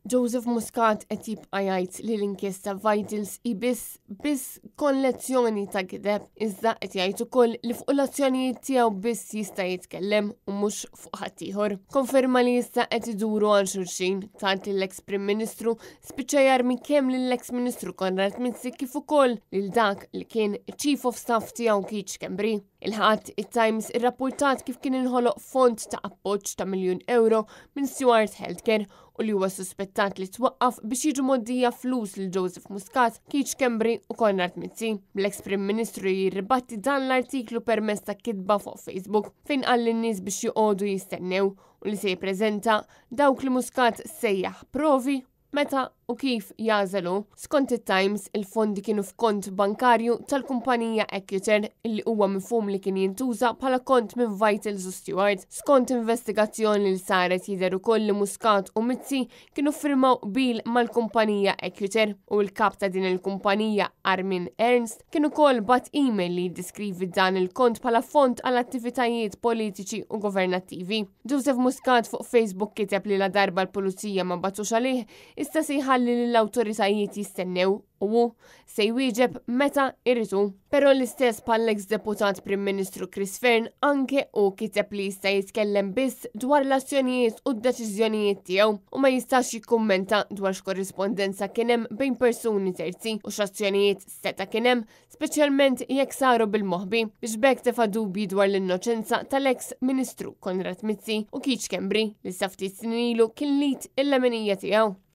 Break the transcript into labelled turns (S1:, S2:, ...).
S1: Joseph Muscat qed jibqa' jgħid li l-inkjesta Vitals hi biss kollezzjoni ta' gideb, iżda qed jgħid ukoll li fuq l-azzjonijiet tiegħu biss jista' jitkellem u mhux fuq ħadd ieħor. Konferma li issa qed iduru għal xulxin tant l-eks Prim Ministru spiċċa jarmi kemm lill-eks Ministru Konrad Mizzi kif ukoll lil dak li kien Chief of Staff tiegħu Keith Schembri. Il-ħadd it-Times irrapportat kif kien inħoloq fond ta' appoġġ ta' €1,000,000 minn Stewart Healthcare u li huwa suspettat li twaqqaf biex jiġu moddija flus lil Joseph Muscat, Keith Schembri u Konrad Mizzi. L-eks Prim Ministru jirribatti dan l-artiklu permezz ta' kitba fuq Facebook fejn qal lin-nies biex joqogħdu jistennew u li se jippreżenta dawk li Muscat sejjaħ provi meta u kif jażelu. Skont it-Times, il-fondi kienu f'kont bankarju tal-kumpanija Equator illi huwa mifhum li kien jintuża bħala kont minn Vitals u Stewart. Skont investigazzjoni li saret jidher ukoll li Muscat u Mizzi kienu firmaw bil mal-kumpanija Equator u l-kap ta' din il-kumpanija Armin Ernst kienu ukoll bat email li jiddeskrivi dan il-kont bħala fond għal attivitajiet politiċi u governattivi. Joseph Muscat fuq Facebook kiteb li la darba l-pulizija ma batux għalih issa se jħalli li l-awtoritajiet jistennew u se jwieġeb meta irritu. Però l-istess bħall-eks deputat Prim Ministru Chris Fearn anke u kiteb li jista' jitkellem biss dwar l-azzjonijiet u d-deċiżjonijiet tiegħu u ma jistax jikkummenta dwar x'korrispondenza kien hemm bejn persuni terzi u x'azzjonijiet seta' kien hemm, speċjalment jekk saru bil-moħħbi biex bekk tefa' dubji dwar l-innoċenza tal-eks Ministru Konrad Mizzi u Keith Schembri li sa ftit snin ilu kien lid il-lemenija tiegħu.